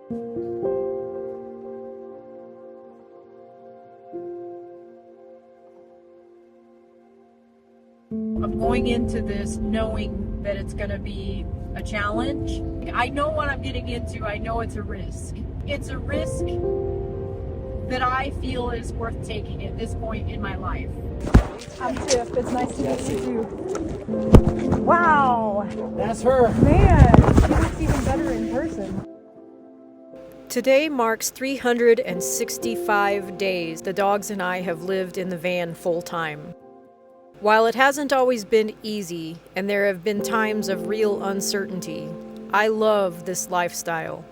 I'm going into this knowing that it's going to be a challenge. I know what I'm getting into. I know it's a risk. It's a risk that I feel is worth taking at this point in my life. I'm Tiff. It's nice to meet you too. Wow. That's her. Man, she looks even better in person. Today marks 365 days the dogs and I have lived in the van full time. While it hasn't always been easy, and there have been times of real uncertainty, I love this lifestyle.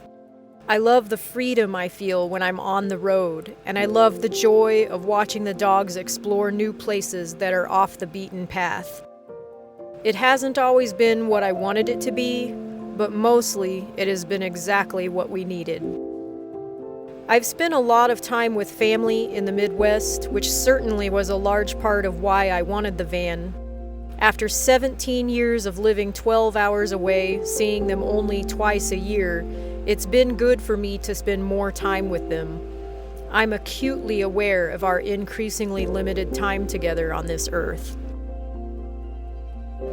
I love the freedom I feel when I'm on the road, and I love the joy of watching the dogs explore new places that are off the beaten path. It hasn't always been what I wanted it to be, but mostly it has been exactly what we needed. I've spent a lot of time with family in the Midwest, which certainly was a large part of why I wanted the van. After 17 years of living 12 hours away, seeing them only twice a year, it's been good for me to spend more time with them. I'm acutely aware of our increasingly limited time together on this earth.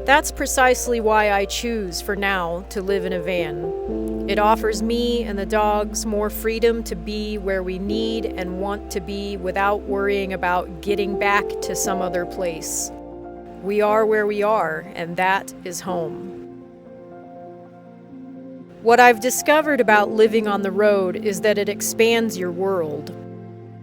That's precisely why I choose, for now, to live in a van. It offers me and the dogs more freedom to be where we need and want to be without worrying about getting back to some other place. We are where we are, and that is home. What I've discovered about living on the road is that it expands your world.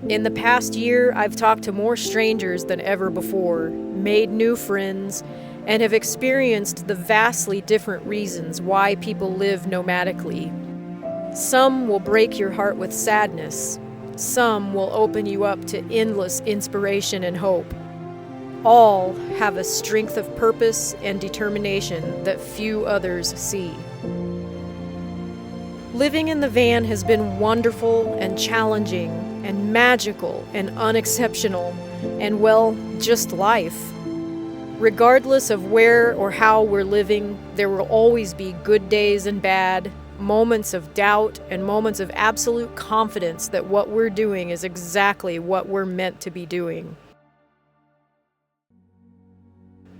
In the past year, I've talked to more strangers than ever before, made new friends, and have experienced the vastly different reasons why people live nomadically. Some will break your heart with sadness. Some will open you up to endless inspiration and hope. All have a strength of purpose and determination that few others see. Living in the van has been wonderful and challenging and magical and unexceptional and, well, just life. Regardless of where or how we're living, there will always be good days and bad, moments of doubt and moments of absolute confidence that what we're doing is exactly what we're meant to be doing.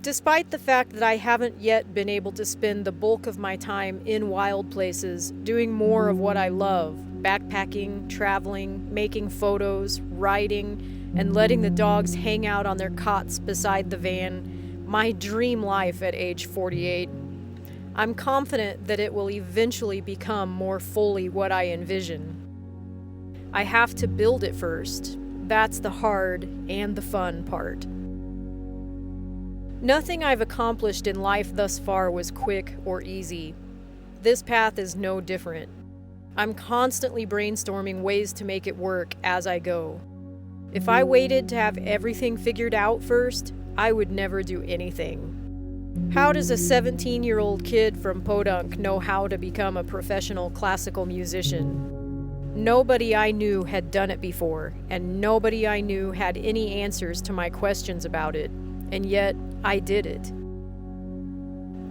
Despite the fact that I haven't yet been able to spend the bulk of my time in wild places, doing more of what I love, backpacking, traveling, making photos, writing, and letting the dogs hang out on their cots beside the van, my dream life at age 48, I'm confident that it will eventually become more fully what I envision. I have to build it first. That's the hard and the fun part. Nothing I've accomplished in life thus far was quick or easy. This path is no different. I'm constantly brainstorming ways to make it work as I go. If I waited to have everything figured out first, I would never do anything. How does a 17-year-old kid from Podunk know how to become a professional classical musician? Nobody I knew had done it before, and nobody I knew had any answers to my questions about it, and yet I did it.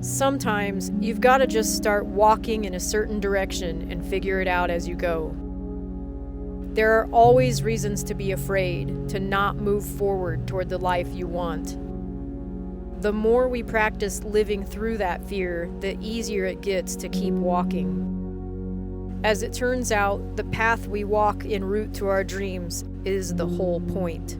Sometimes you've got to just start walking in a certain direction and figure it out as you go. There are always reasons to be afraid, to not move forward toward the life you want. The more we practice living through that fear, the easier it gets to keep walking. As it turns out, the path we walk en route to our dreams is the whole point.